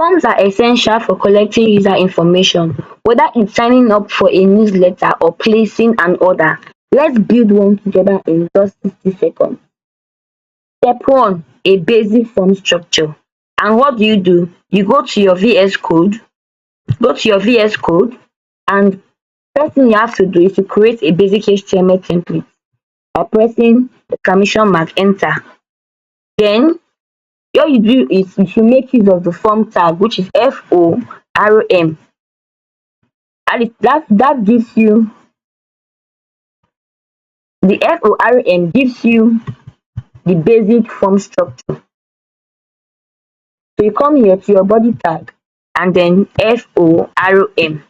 Forms are essential for collecting user information, whether it's signing up for a newsletter or placing an order. Let's build one together in just 60 seconds. Step 1, a basic form structure. And what do? You go to your VS Code, and first thing you have to do is to create a basic HTML template by pressing exclamation mark enter. Then all you do is you should make use of the form tag, which is FORM. And that gives you the FORM gives you the basic form structure. So you come here to your body tag and then FORM,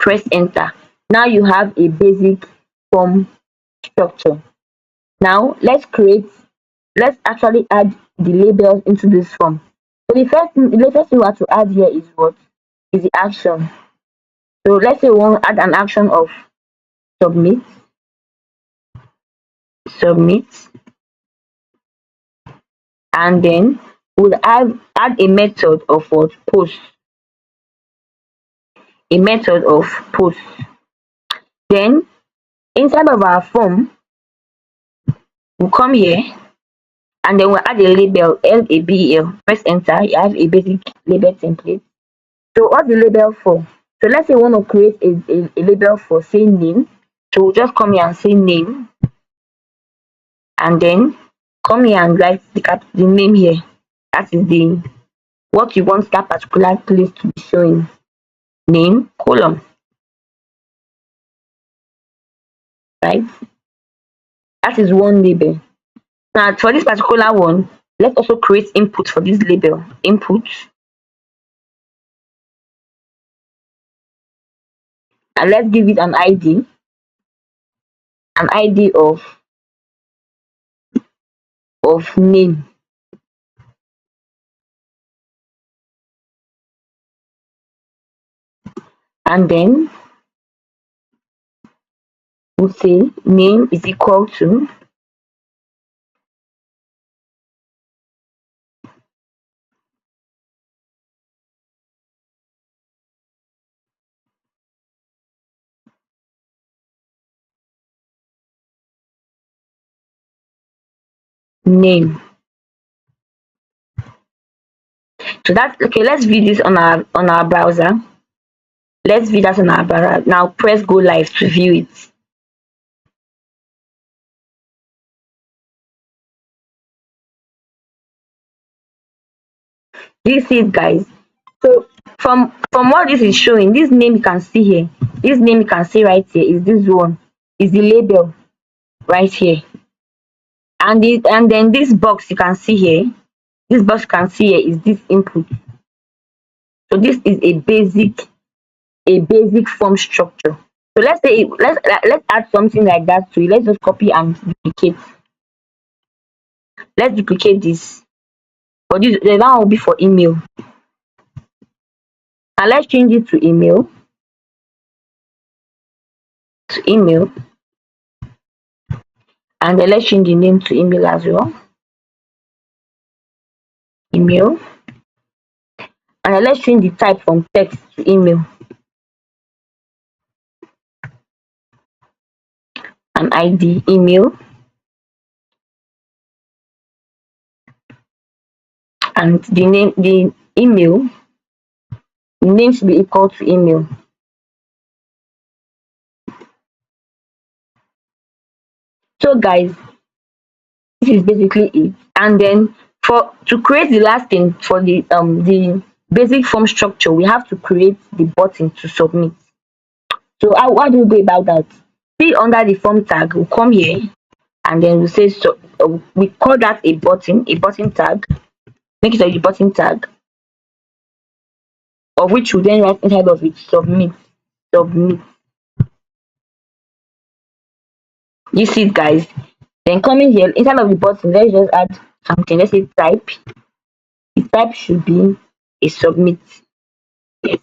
press enter. Now you have a basic form structure. Now let's actually add the labels into this form. So the first thing we have to add here is what? Is the action. So let's say we want to add an action of submit, and then we'll add a method of what? Post. A method of post. Then inside of our form, we'll come here and then we'll add a label, label. Press enter. You have a basic label template. So what's the label for? So let's say we want to create a label for say name. So we'll just come here and say name, and then come here and write the name here. That is what you want that particular place to be showing. Name column. Right? That is one label. Now for this particular one, let's also create input for this label. Input. And let's give it an ID. An ID of name. And then we'll say name is equal to name. So that's okay. Let's view this on our browser. Let's view that on our browser. Now press go live to view it. Do you see it, guys? So from what this is showing, this name you can see here, this name you can see right here is this one, is the label right here. And then this box you can see here, is this input. So this is a basic form structure. So let's say let's add something like that to it. Let's just copy and duplicate. Let's duplicate this. For this, the one will be for email. And let's change it to email. And then let's change the name to email as well. Email. And then let's change the type from text to email. And ID email. And the name should be equal to email. So guys, this is basically it. And then to create the last thing for the basic form structure, we have to create the button to submit. So how do we go about that? See, under the form tag, we'll come here and then we say we call that a button tag. Make it a button tag, of which we then write inside of it submit. You see it, guys? Then coming here inside of the button, let's just add something. Let's say type. The type should be a submit. Yes.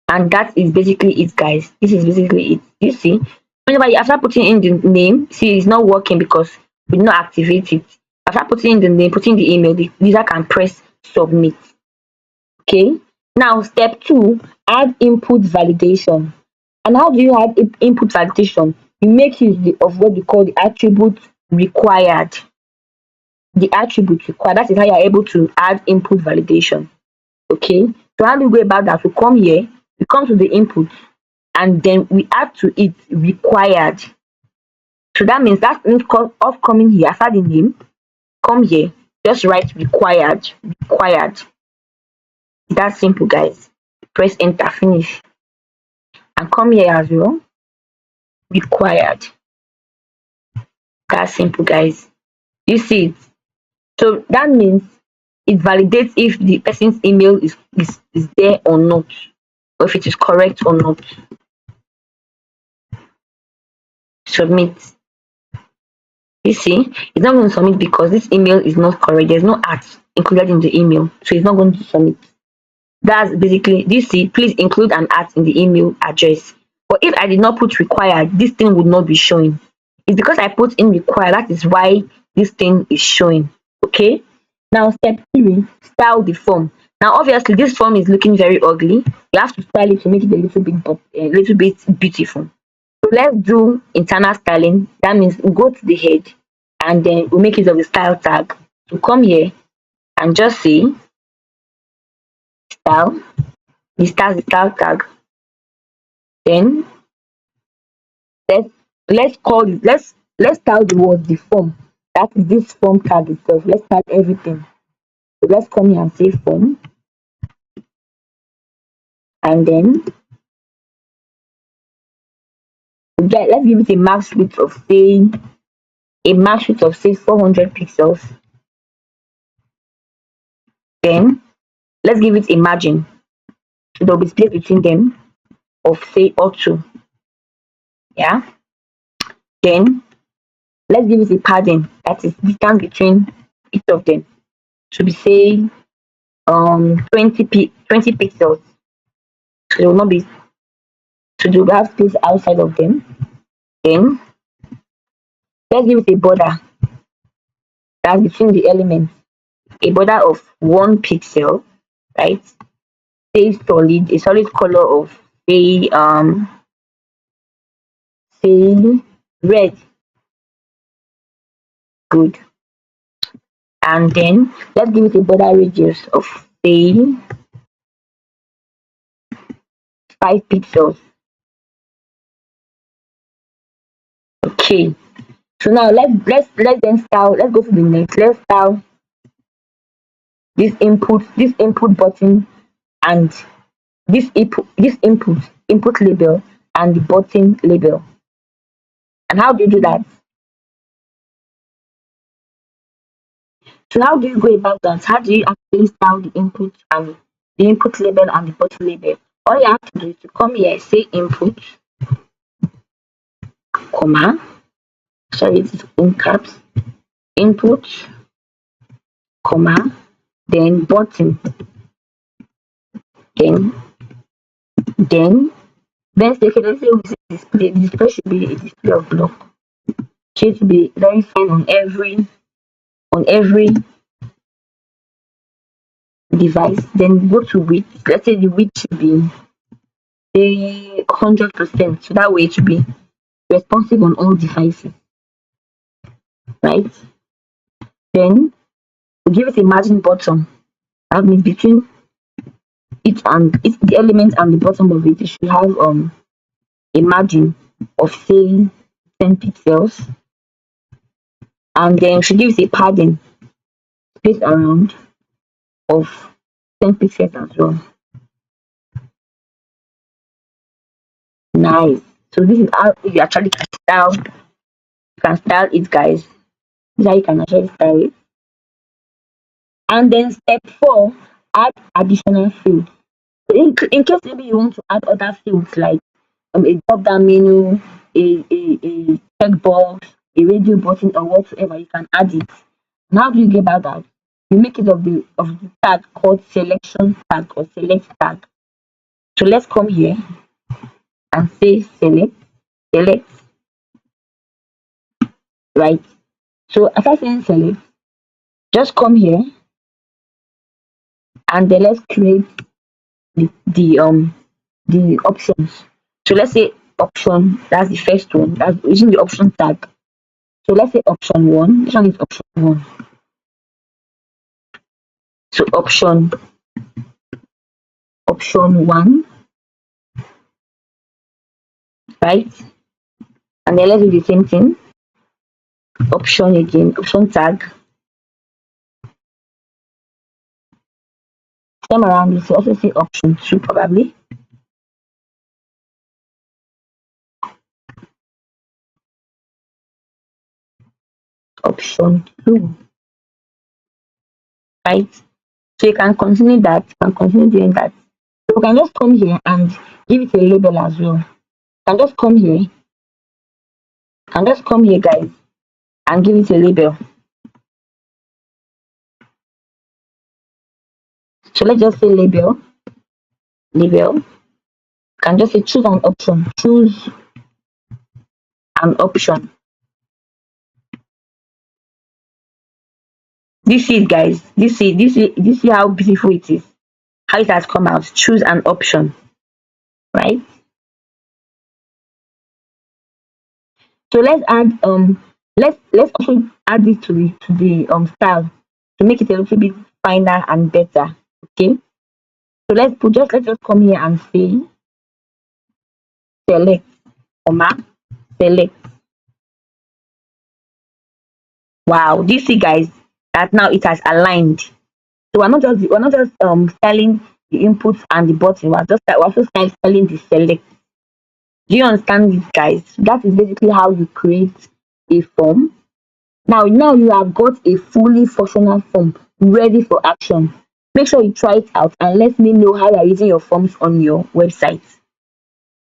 And that is basically it, guys. This is basically it. You see, whenever you after putting in the name, see it's not working because we did not activate it. After putting in the name, putting the email, the user can press submit. Okay. Now step 2, add input validation. And how do you add input validation? You make use of what we call the attribute required. The attribute required. That is how you are able to add input validation. Okay. So how do we go about that? We come here, we come to the input, and then we add to it required. So that means that means of coming here after the name, come here, just write required, required. That's simple, guys. Press enter, finish, and come here as well, required. That's simple, guys. You see it? So that means it validates if the person's email is there or not, or if it is correct or not. Submit. You see, it's not going to submit because this email is not correct. There's no at included in the email, so it's not going to submit. That's basically, you see, please include an at in the email address. But if I did not put required, this thing would not be showing. It's because I put in required, that is why this thing is showing. Okay. Now step 3, style the form. Now obviously this form is looking very ugly. You have to style it to make it a little bit beautiful. So let's do internal styling. That means we go to the head and then we make use of the style tag. So come here and just say style. We start the style tag. Then let's call it, let's style the word the form. That is this form tag itself. Let's start everything. So let's come here and say form, and then let's give it a max width of say 400 pixels. Then let's give it a margin. So there'll be space between them of say auto. Yeah. Then let's give it a padding, that is distance between each of them. Should be say 20 pixels. So there will not be, so they will have space outside of them. Then let's give it a border, that's between the elements, a border of 1 pixel, right? Say solid, a solid color of say red. Good. And then let's give it a border radius of say 5 pixels. Okay. So now let's then style. Let's go to the next. Let's style this input button, and this input label, and the button label. And how do you do that? So how do you go about that? How do you actually style the input and the input label and the button label? All you have to do is to come here, say input, comma, sorry, it is in caps, input, comma, then button, then then say, okay, let's say we say display. The display should be a display of block. Should be very fine on every device. Then go to width. Let's say the width should be say 100%. So that way it should be responsive on all devices, right? Then we give it a margin bottom. That means between it and the element and the bottom of it, it should have a margin of say 10 pixels, and then we should give it a padding space around of 10 pixels as well. Nice. So this is how you actually can style it, guys. This is how you can actually style it. And then step 4, add additional fields. So in case maybe you want to add other fields like a drop down menu, a checkbox, a radio button, or whatsoever, you can add it. And how do you get about that? You make it of the tag called selection tag or select tag. So let's come here and say select, right? So after saying select, just come here and then let's create the options. So let's say option, that's the first one, that's using the option tag. So let's say option one, this one is option one. So option one, right? And then let's do the same thing. Option again, option tag. Time around, you should also say option two probably. Option two, right? So you can continue that, you can continue doing that. So we can just come here and give it a label as well. You can just come here, guys, and give it a label. So let's just say label. You can just say choose an option. Choose an option. This is, guys, this is how beautiful it is. How it has come out. Choose an option, right? So let's add let's also add this to the style to make it a little bit finer and better. Okay. So let's just come here and say select, comma, select. Wow, do you see, guys, that now it has aligned. So we're not just styling the inputs and the button, we're also styling the select. Do you understand this, guys? That is basically how you create a form. Now you have got a fully functional form ready for action. Make sure you try it out and let me know how you're using your forms on your website.